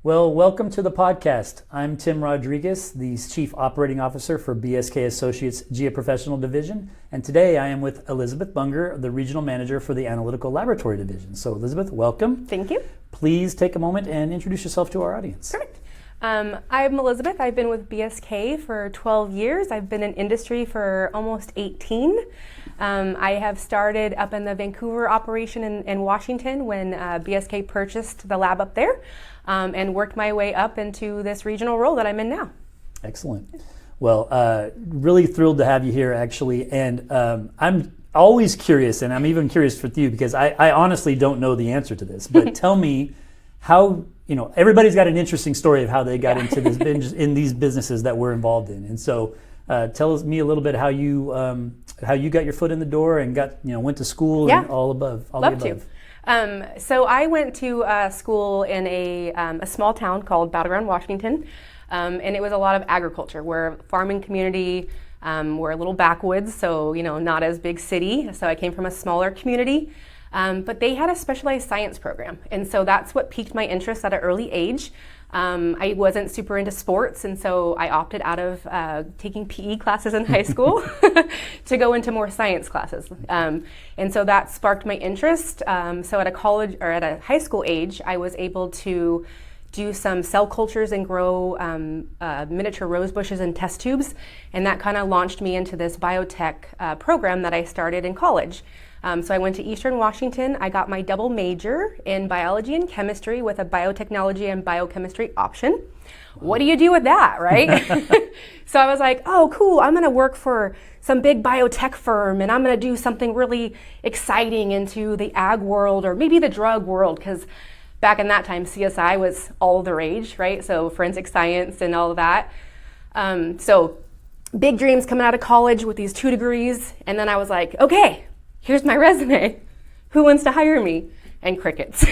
Well, welcome to the podcast. I'm Tim Rodriguez, the Chief Operating Officer for BSK Associates Geoprofessional Division, and today I am with Elizabeth Bunger, the Regional Manager for the Analytical Laboratory Division. So Elizabeth, welcome. Thank you. Please take a moment and introduce yourself to our audience. Perfect. I'm Elizabeth. I've been with BSK for 12 years. I've been in industry for almost 18. I have started up in the Vancouver operation in Washington when BSK purchased the lab up there, and worked my way up into this regional role that I'm in now. Excellent. Well, really thrilled to have you here, actually. And I'm always curious, and I'm even curious with you because I honestly don't know the answer to this. But tell me how, everybody's got an interesting story of how they got into this in these businesses that we're involved in. And so tell me a little bit how you got your foot in the door and went to school and all the above. So I went to school in a small town called Battleground, Washington, and it was a lot of agriculture. We're a farming community. We're a little backwoods, so not as big city. So I came from a smaller community, but they had a specialized science program, and so that's what piqued my interest at an early age. I wasn't super into sports, and so I opted out of taking PE classes in high school to go into more science classes. And so that sparked my interest. So at a college or at a high school age, I was able to do some cell cultures and grow miniature rose bushes in test tubes. And that kind of launched me into this biotech program that I started in college. So I went to Eastern Washington. I got my double major in biology and chemistry with a biotechnology and biochemistry option. What do you do with that, right? So I was like, oh, cool. I'm going to work for some big biotech firm, and I'm going to do something really exciting into the ag world or maybe the drug world, because back in that time, CSI was all the rage, right? So forensic science and all of that. So big dreams coming out of college with these 2 degrees. And then I was like, okay, here's my resume. Who wants to hire me? And crickets.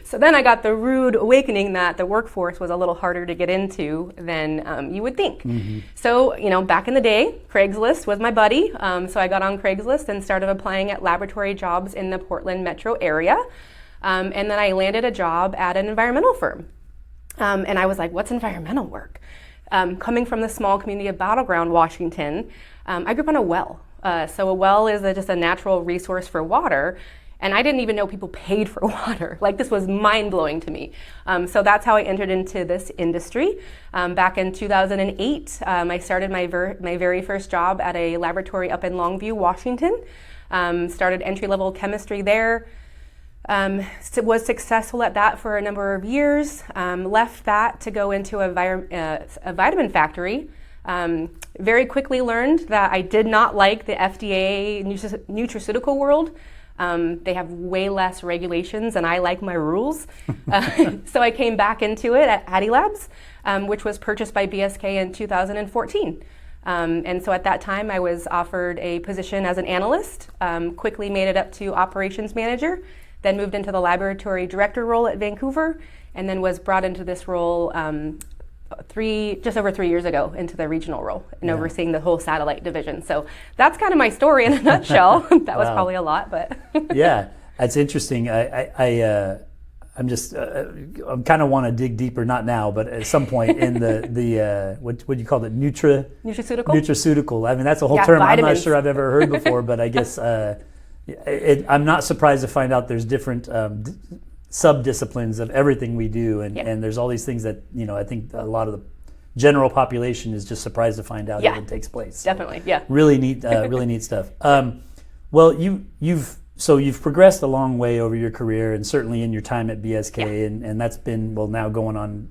So then I got the rude awakening that the workforce was a little harder to get into than you would think. Mm-hmm. So, back in the day, Craigslist was my buddy. So I got on Craigslist and started applying at laboratory jobs in the Portland metro area. And then I landed a job at an environmental firm. And I was like, what's environmental work? Coming from the small community of Battleground, Washington, I grew up on a well. So a well is just a natural resource for water, and I didn't even know people paid for water. Like, this was mind-blowing to me. So that's how I entered into this industry. Back in 2008, I started my very first job at a laboratory up in Longview, Washington. Started entry-level chemistry there. Was successful at that for a number of years. Left that to go into a vitamin factory. Very quickly learned that I did not like the FDA nutraceutical world. They have way less regulations, and I like my rules. So I came back into it at Adilabs, which was purchased by BSK in 2014. And so at that time, I was offered a position as an analyst, quickly made it up to operations manager, then moved into the laboratory director role at Vancouver, and then was brought into this role just over 3 years ago into the regional role and overseeing the whole satellite division. So that's kind of my story in a nutshell. That was probably a lot, but yeah, that's interesting. I'm kind of want to dig deeper, not now, but at some point in the what do you call it? Nutraceutical. I mean, that's a whole term vitamins. I'm not sure I've ever heard before, but I guess I'm not surprised to find out there's different sub-disciplines of everything we do, and there's all these things that I think a lot of the general population is just surprised to find out even takes place. Definitely, really neat stuff. Well, you've progressed a long way over your career, and certainly in your time at BSK, and that's been now going on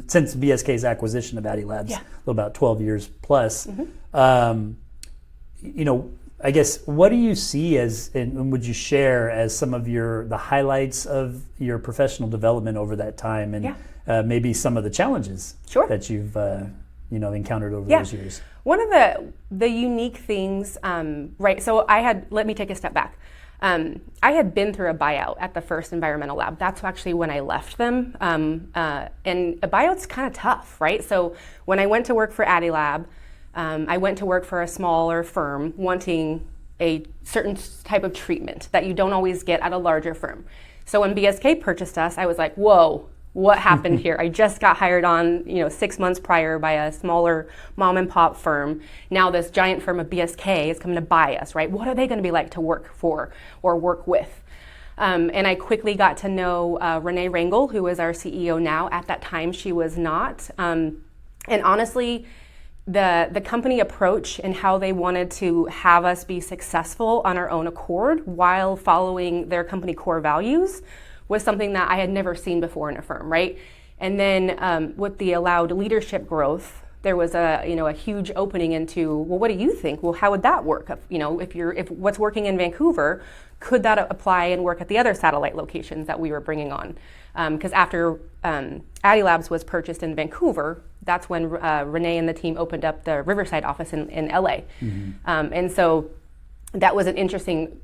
since BSK's acquisition of Adilabs, about 12 years plus. Mm-hmm. I guess, what do you see as, and would you share as some of the highlights of your professional development over that time, and maybe some of the challenges that you've encountered over those years? One of the unique things, so let me take a step back. I had been through a buyout at the first environmental lab. That's actually when I left them. And a buyout's kind of tough, right? So when I went to work for Adilab, I went to work for a smaller firm wanting a certain type of treatment that you don't always get at a larger firm. So when BSK purchased us, I was like, whoa, what happened here? I just got hired on, 6 months prior by a smaller mom and pop firm. Now this giant firm of BSK is coming to buy us, right? What are they going to be like to work for or work with? And I quickly got to know Renee Rangel, who is our CEO now. At that time, she was not. And honestly, the company approach and how they wanted to have us be successful on our own accord while following their company core values was something that I had never seen before in a firm, right? And then with the allowed leadership growth, there was a huge opening into, well, what do you think? Well, how would that work? If what's working in Vancouver, could that apply and work at the other satellite locations that we were bringing on? Because after Addy Labs was purchased in Vancouver, that's when Renee and the team opened up the Riverside office in LA. Mm-hmm. And so that was an interesting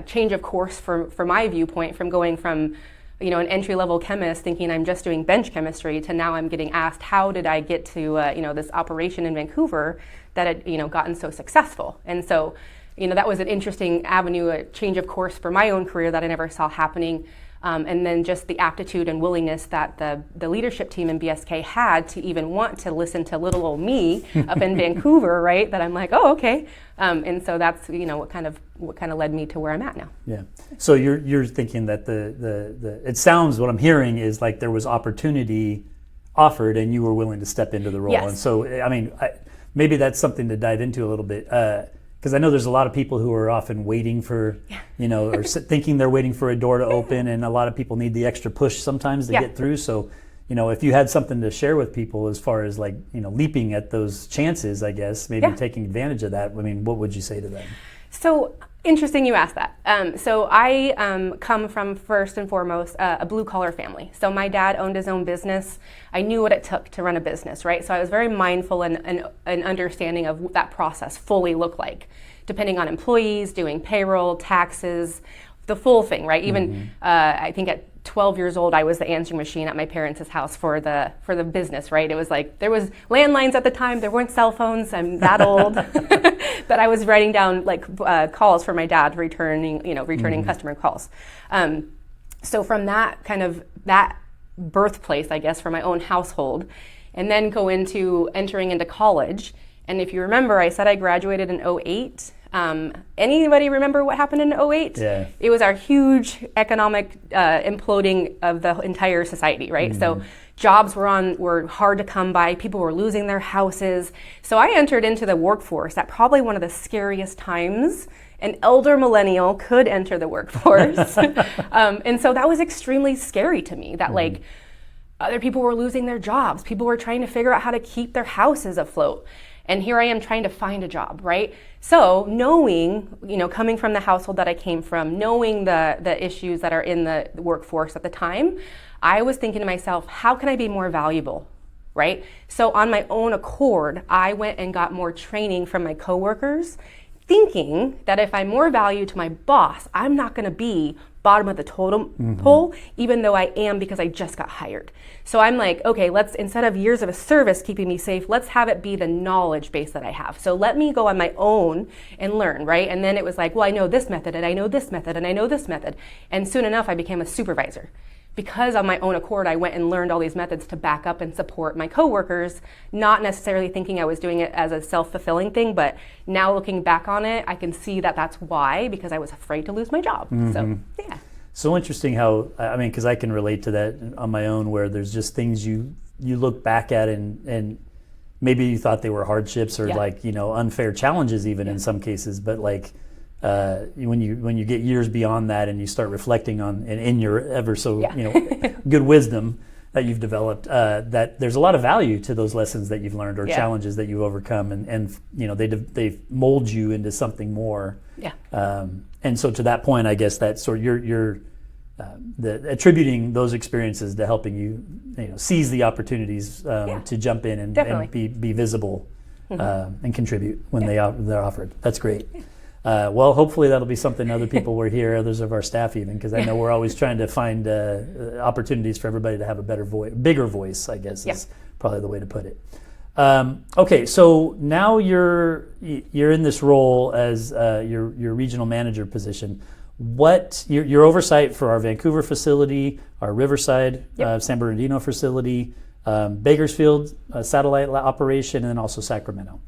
change of course from my viewpoint, from going from an entry-level chemist thinking I'm just doing bench chemistry to now I'm getting asked, how did I get to this operation in Vancouver that had gotten so successful? And so that was an interesting avenue, a change of course for my own career that I never saw happening. And then just the aptitude and willingness that the leadership team in BSK had to even want to listen to little old me up in Vancouver, right? That I'm like, oh, okay. And so that's what kind of led me to where I'm at now. Yeah. So you're thinking that it sounds, what I'm hearing is like there was opportunity offered and you were willing to step into the role. Yes. And so I mean, maybe that's something to dive into a little bit. Because I know there's a lot of people who are often waiting for, or thinking they're waiting for a door to open, and a lot of people need the extra push sometimes to get through. So, if you had something to share with people as far as like, leaping at those chances, I guess, maybe taking advantage of that, I mean, what would you say to them? So interesting you asked that. So I come from, first and foremost, a blue-collar family. So my dad owned his own business. I knew what it took to run a business, right? So I was very mindful and understanding of what that process fully looked like, depending on employees, doing payroll, taxes, the full thing, right? Even I think at 12 years old, I was the answering machine at my parents' house for the business, right? It was like, there was landlines at the time, there weren't cell phones, I'm that old, but I was writing down like calls for my dad, returning customer calls. So from that birthplace, I guess, for my own household, and then go into entering into college. And if you remember, I said I graduated in 2008. Anybody remember what happened in 2008? Yeah. It was our huge economic imploding of the entire society, right? Mm-hmm. So jobs were hard to come by. People were losing their houses. So I entered into the workforce at probably one of the scariest times an elder millennial could enter the workforce. And so that was extremely scary to me, that like other people were losing their jobs. People were trying to figure out how to keep their houses afloat. And here I am trying to find a job, right? So knowing, coming from the household that I came from, knowing the issues that are in the workforce at the time, I was thinking to myself, how can I be more valuable, right? So on my own accord, I went and got more training from my coworkers, thinking that if I'm more value to my boss, I'm not gonna be bottom of the totem pole, even though I am, because I just got hired. So I'm like, okay, let's, instead of years of a service keeping me safe, let's have it be the knowledge base that I have. So let me go on my own and learn, right? And then it was like, well, I know this method, and I know this method, and I know this method. And soon enough, I became a supervisor. Because on my own accord, I went and learned all these methods to back up and support my coworkers, not necessarily thinking I was doing it as a self-fulfilling thing, but now looking back on it, I can see that that's why, because I was afraid to lose my job. So, yeah. So interesting how, I mean, because I can relate to that on my own, where there's just things you look back at and maybe you thought they were hardships or like, unfair challenges even in some cases, but like, when you get years beyond that and you start reflecting on and in your ever so good wisdom that you've developed, that there's a lot of value to those lessons that you've learned or challenges that you've overcome, and they mold you into something more. And so to that point, I guess that sort of you're attributing those experiences to helping you seize the opportunities to jump in and be visible and contribute when they're offered. That's great. Well, hopefully that'll be something other people will hear, others of our staff even, because I know we're always trying to find opportunities for everybody to have a better voice, bigger voice, I guess is probably the way to put it. Okay, so now you're in this role as your regional manager position. what your oversight for our Vancouver facility, our Riverside, San Bernardino facility, Bakersfield satellite operation, and then also Sacramento.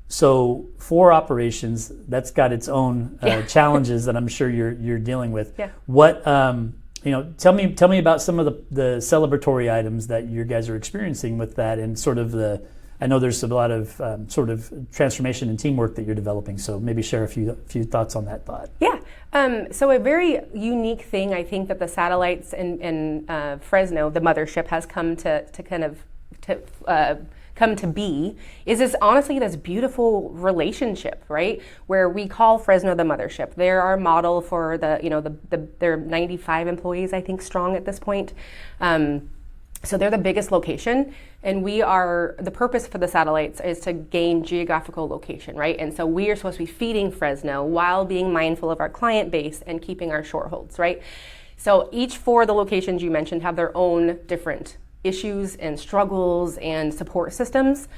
So 4 operations, that's got its own challenges that I'm sure you're dealing with. What tell me about some of the celebratory items that you guys are experiencing with that, and sort of I know there's a lot of sort of transformation and teamwork that you're developing. So maybe share a few thoughts on that thought. Yeah. So a very unique thing I think that the satellites in Fresno, the mothership, has come to come to be is this beautiful relationship, right? Where we call Fresno the mothership. They're our model for they're 95 employees, I think, strong at this point. So they're the biggest location, and the purpose for the satellites is to gain geographical location, right? And so we are supposed to be feeding Fresno while being mindful of our client base and keeping our shore holds, right? So each 4 of the locations you mentioned have their own different issues and struggles and support systems.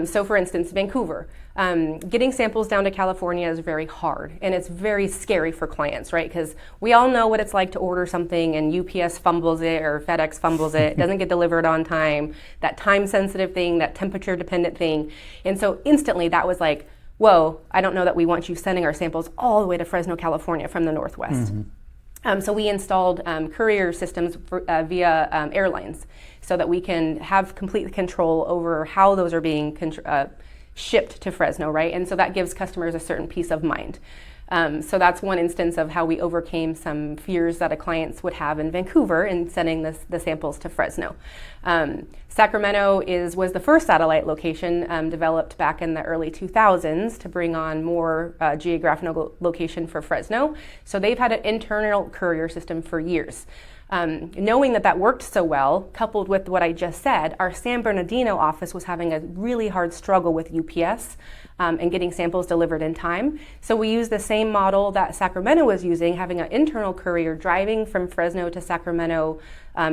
So for instance, Vancouver, getting samples down to California is very hard, and it's very scary for clients, right? Because we all know what it's like to order something and UPS fumbles it or FedEx fumbles it, doesn't get delivered on time, that time sensitive thing, that temperature dependent thing. And so instantly that was like, whoa, I don't know that we want you sending our samples all the way to Fresno, California from the Northwest. So we installed courier systems via airlines, so that we can have complete control over how those are being shipped to Fresno, right? And so that gives customers a certain peace of mind. So that's one instance of how we overcame some fears that a clients would have in Vancouver in sending the samples to Fresno. Sacramento was the first satellite location developed back in the early 2000s to bring on more geographical location for Fresno. So they've had an internal courier system for years. Knowing that worked so well, coupled with what I just said, our San Bernardino office was having a really hard struggle with UPS and getting samples delivered in time. So we used the same model that Sacramento was using, having an internal courier driving from Fresno to Sacramento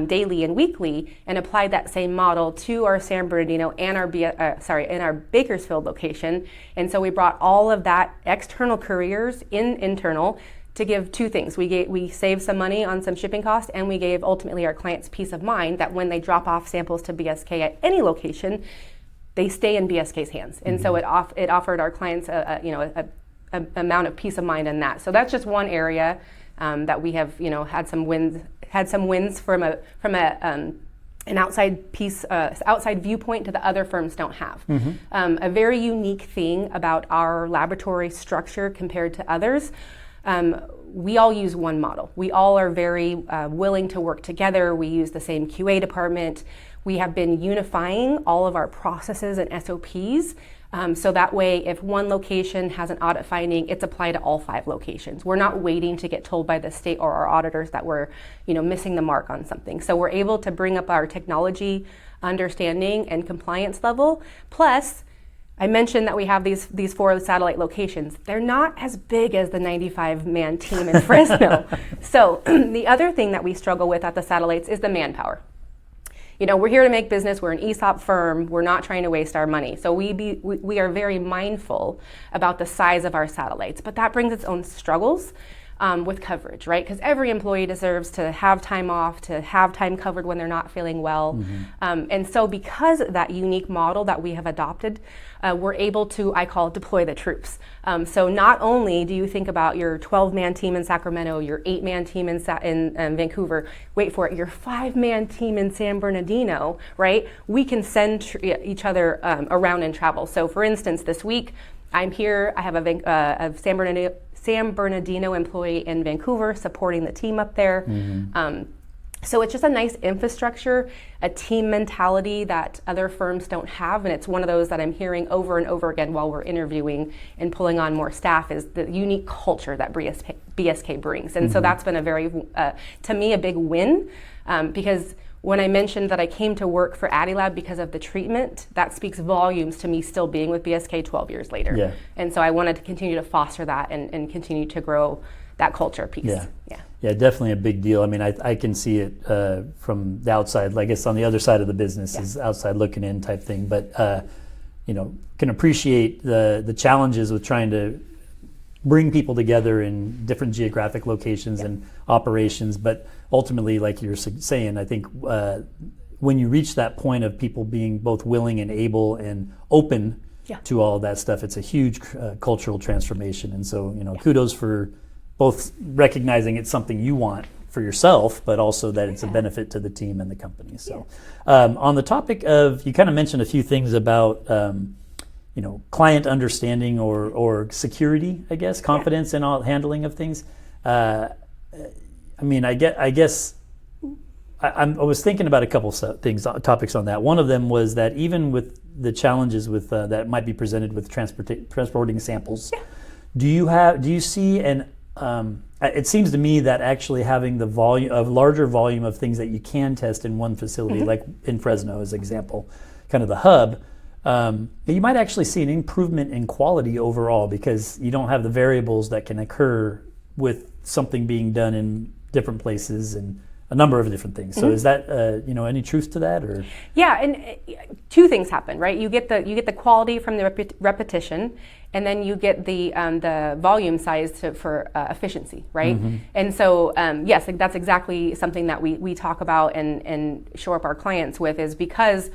daily and weekly, and applied that same model to our San Bernardino and our Bakersfield location. And so we brought all of that external couriers internal to give 2 things. We saved some money on some shipping costs, and we gave ultimately our clients peace of mind that when they drop off samples to BSK at any location, they stay in BSK's hands. And so it offered our clients a amount of peace of mind in that. So that's just one area that we have had some wins from an outside viewpoint to the other firms don't have. A very unique thing about our laboratory structure compared to others. We all use one model. We all are very willing to work together. We use the same QA department. We have been unifying all of our processes and SOPs. So that way, if one location has an audit finding, it's applied to all 5 locations. We're not waiting to get told by the state or our auditors that we're missing the mark on something. So we're able to bring up our technology understanding and compliance level. Plus, I mentioned that we have these 4 satellite locations. They're not as big as the 95-man team in Fresno. So the other thing that we struggle with at the satellites is the manpower. We're here to make business. We're an ESOP firm. We're not trying to waste our money. So we are very mindful about the size of our satellites, but that brings its own struggles with coverage, right? Because every employee deserves to have time off, to have time covered when they're not feeling well. And so because of that unique model that we have adopted, we're able to, I call it, deploy the troops. So not only do you think about your 12-man team in Sacramento, your 8-man team in Vancouver, wait for it, your 5-man team in San Bernardino, right? We can send each other around and travel. So for instance, this week, I'm here, I have a San Bernardino employee in Vancouver supporting the team up there. So it's just a nice infrastructure, a team mentality that other firms don't have, and it's one of those that I'm hearing over and over again while we're interviewing and pulling on more staff, is the unique culture that BSK brings. And so that's been a very, to me, a big win, because when I mentioned that I came to work for Addilab because of the treatment, that speaks volumes to me still being with BSK 12 years later. And so I wanted to continue to foster that and continue to grow that culture piece. Yeah, definitely a big deal. I mean, I can see it from the outside, I guess on the other side of the business is outside looking in type thing, but can appreciate the challenges with trying to bring people together in different geographic locations and operations. But ultimately, like you're saying, I think when you reach that point of people being both willing and able and open to all of that stuff, it's a huge cultural transformation. And so, kudos for both recognizing it's something you want for yourself, but also that it's a benefit to the team and the company. So on the topic of, you kind of mentioned a few things about client understanding or security, I guess, confidence in all handling of things. I was thinking about a couple topics on that. One of them was that even with the challenges with that might be presented with transporting samples, do you see it seems to me that actually having the larger volume of things that you can test in one facility, like in Fresno as an example, kind of the hub, you might actually see an improvement in quality overall because you don't have the variables that can occur with something being done in different places and a number of different things. So is that any truth to that, or? Yeah, and two things happen, right? You get the quality from the repetition, and then you get the volume size for efficiency, right? And so yes, that's exactly something that we talk about and show up our clients with, is because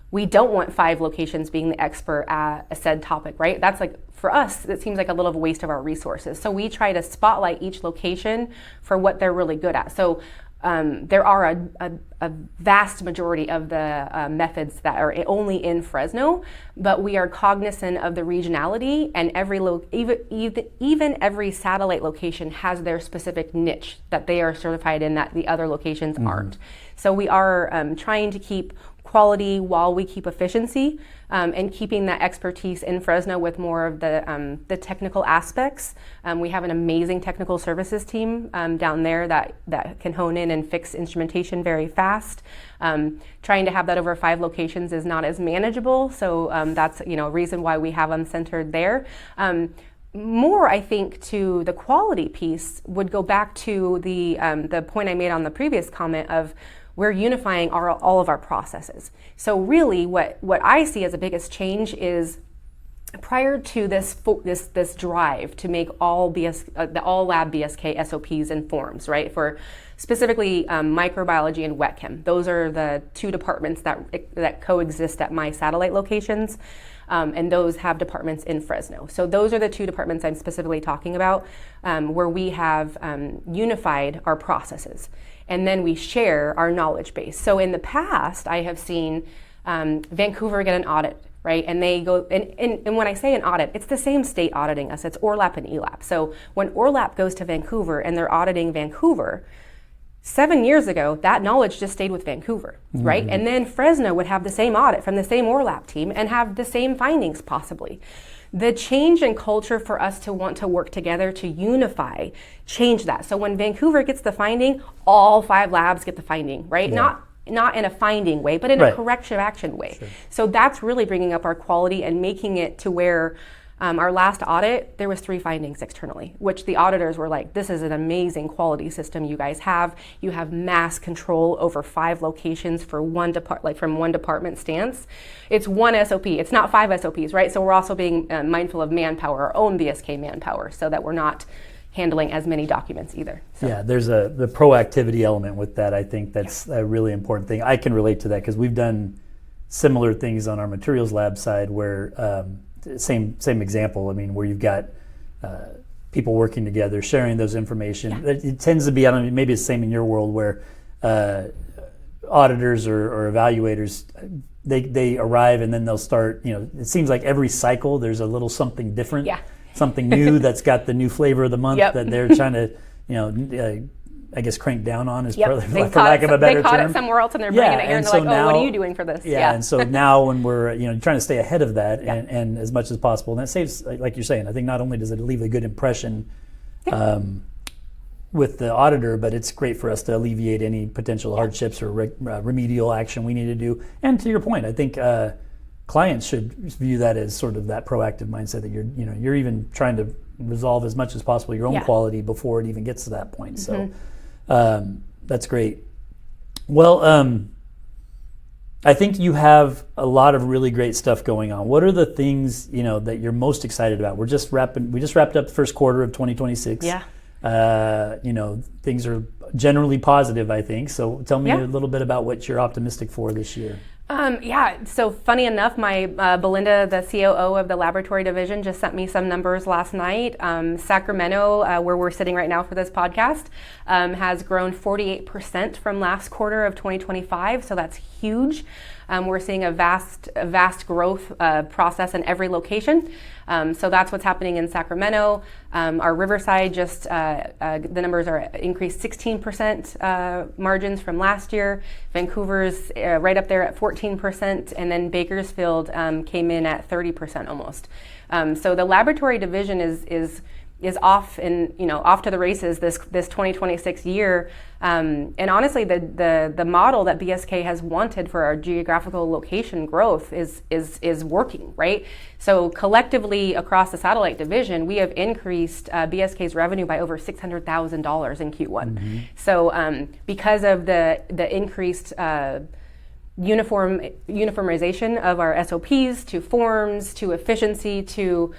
we don't want 5 locations being the expert at a said topic, right? That's like, for us, it seems like a little waste of our resources. So we try to spotlight each location for what they're really good at. So there are a vast majority of the methods that are only in Fresno, but we are cognizant of the regionality, and even every satellite location has their specific niche that they are certified in that the other locations aren't. So we are trying to keep quality while we keep efficiency, and keeping that expertise in Fresno with more of the technical aspects. We have an amazing technical services team down there that can hone in and fix instrumentation very fast. Trying to have that over 5 locations is not as manageable, so that's a reason why we have them centered there. More, I think, to the quality piece would go back to the point I made on the previous comment of we're unifying all of our processes. So really what I see as the biggest change is prior to this drive to make all lab BSK SOPs and forms, right? For specifically microbiology and wet chem. Those are the 2 departments that coexist at my satellite locations. And those have departments in Fresno. So those are the 2 departments I'm specifically talking about, where we have unified our processes. And then we share our knowledge base. So in the past, I have seen Vancouver get an audit, right? And they go, and when I say an audit, it's the same state auditing us. It's ORLAP and ELAP. So when ORLAP goes to Vancouver and they're auditing Vancouver, 7 years ago, that knowledge just stayed with Vancouver, right? And then Fresno would have the same audit from the same ORLAP team and have the same findings possibly. The change in culture for us to want to work together to unify, change that. So when Vancouver gets the finding, all 5 labs get the finding, right? Yeah. Not in a finding way, but in a corrective action way. Sure. So that's really bringing up our quality and making it to where our last audit, there was 3 findings externally, which the auditors were like, this is an amazing quality system you guys have. You have mass control over 5 locations for from one department stance. It's 1 SOP. It's not 5 SOPs, right? So we're also being mindful of manpower, our own BSK manpower, so that we're not handling as many documents either. So. Yeah, there's the proactivity element with that. I think that's a really important thing. I can relate to that because we've done similar things on our materials lab side where same example. I mean, where you've got people working together, sharing those information. Yeah. It tends to be, I don't know, maybe it's the same in your world where auditors or evaluators, they arrive and then they'll start, it seems like every cycle there's a little something different, something new that's got the new flavor of the month that they're trying to, I guess crank down on is probably, for lack of a better term. They caught it somewhere else and they're bringing it here and they're like, what are you doing for this? Yeah, and so now when we're trying to stay ahead of that and as much as possible, and that saves, like you're saying, I think not only does it leave a good impression with the auditor, but it's great for us to alleviate any potential hardships or remedial action we need to do. And to your point, I think clients should view that as sort of that proactive mindset that you're even trying to resolve as much as possible your own quality before it even gets to that point. So that's great. Well, I think you have a lot of really great stuff going on. What are the things, that you're most excited about? We just wrapped up the first quarter of 2026. Yeah. Things are generally positive, I think. So tell me Yeah. a little bit about what you're optimistic for this year. So funny enough, my Belinda, the COO of the laboratory division, just sent me some numbers last night. Sacramento, where we're sitting right now for this podcast, has grown 48% from last quarter of 2025. So that's huge. We're seeing a vast growth process in every location. So that's what's happening in Sacramento. Our Riverside, the numbers are increased 16% margins from last year. Vancouver's right up there at 14%, and then Bakersfield came in at 30% almost. So the laboratory division is off off to the races this 2026 year. And honestly, the model that BSK has wanted for our geographical location growth is working, right? So collectively across the satellite division, we have increased BSK's revenue by over $600,000 in Q1. Mm-hmm. So because of the increased uniformization of our SOPs to forms to efficiency to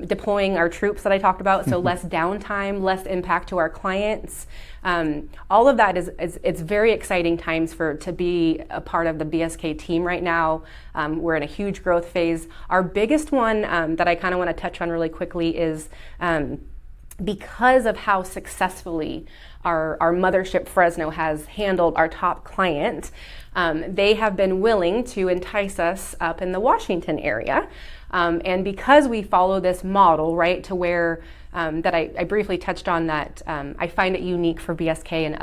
deploying our troops that I talked about, so less downtime, less impact to our clients. All of that it's very exciting times to be a part of the BSK team right now. We're in a huge growth phase. Our biggest one that I kind of want to touch on really quickly is because of how successfully our mothership Fresno has handled our top client, they have been willing to entice us up in the Washington area. And because we follow this model, right, to where that I briefly touched on that I find it unique for BSK and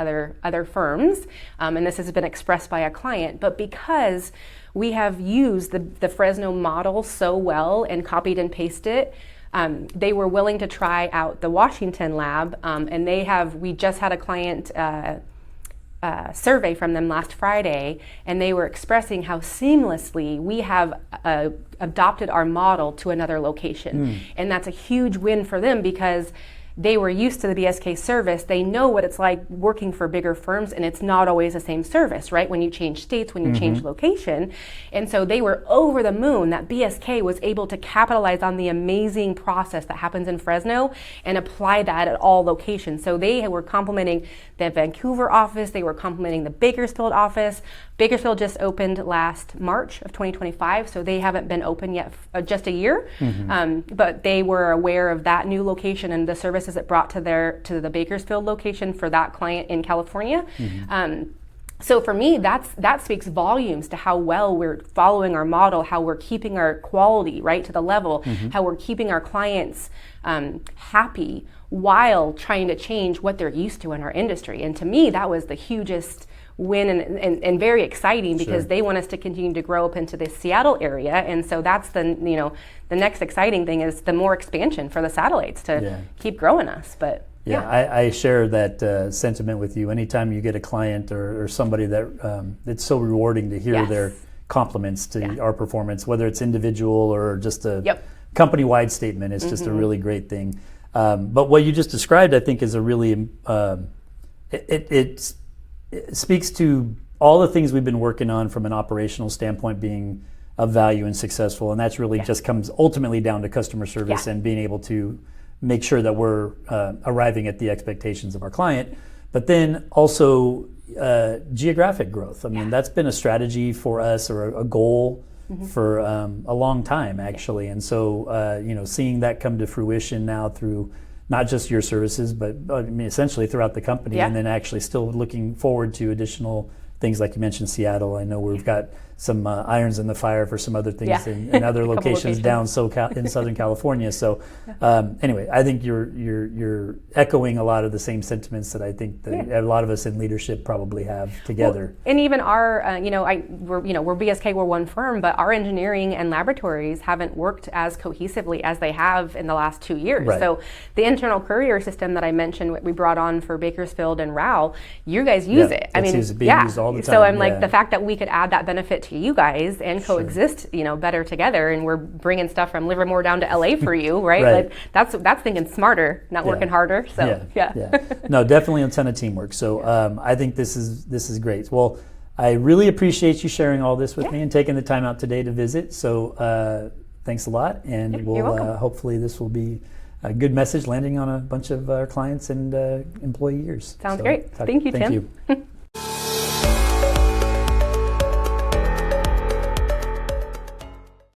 other firms, and this has been expressed by a client, but because we have used the Fresno model so well and copied and pasted it, they were willing to try out the Washington lab, and we just had a client survey from them last Friday, and they were expressing how seamlessly we have adopted our model to another location. And that's a huge win for them because they were used to the BSK service. They know what it's like working for bigger firms, and it's not always the same service, right? When you change states, when you change location. And so they were over the moon that BSK was able to capitalize on the amazing process that happens in Fresno and apply that at all locations. So they were complimenting the Vancouver office, they were complimenting the Bakersfield office. Bakersfield just opened last March of 2025, so they haven't been open yet just a year. But they were aware of that new location and the services it brought to the Bakersfield location for that client in California. So for me, that speaks volumes to how well we're following our model, how we're keeping our quality right to the level, how we're keeping our clients happy while trying to change what they're used to in our industry. And to me, that was the hugest win and very exciting because they want us to continue to grow up into the Seattle area. And so that's the next exciting thing is the more expansion for the satellites to keep growing us. But I share that sentiment with you. Anytime you get a client or somebody that it's so rewarding to hear their compliments to our performance, whether it's individual or just a company-wide statement, it's just a really great thing. But what you just described, I think, is a really it speaks to all the things we've been working on from an operational standpoint being of value and successful, and that's really just comes ultimately down to customer service and being able to make sure that we're arriving at the expectations of our client. But then also geographic growth. I mean, that's been a strategy for us or a goal for a long time, actually. And so, seeing that come to fruition now through not just your services, but I mean, essentially throughout the company, and then actually still looking forward to additional things like you mentioned, Seattle. I know we've got some irons in the fire for some other things in other locations down in Southern California. So anyway, I think you're echoing a lot of the same sentiments that I think that a lot of us in leadership probably have together. Well, and even our, we're BSK, we're one firm, but our engineering and laboratories haven't worked as cohesively as they have in the last 2 years. Right. So the internal courier system that I mentioned, we brought on for Bakersfield and Rowell, you guys use it. I mean, it's being used all the time. So I'm like, the fact that we could add that benefit to you guys and coexist, better together, and we're bringing stuff from Livermore down to LA for you, right? Like that's thinking smarter, not working harder. So no, definitely a ton of teamwork. So I think this is great. Well, I really appreciate you sharing all this with me and taking the time out today to visit. So thanks a lot, and you're welcome. hopefully this will be a good message landing on a bunch of our clients and employee ears. Sounds great. Thank you, Tim. Thank you.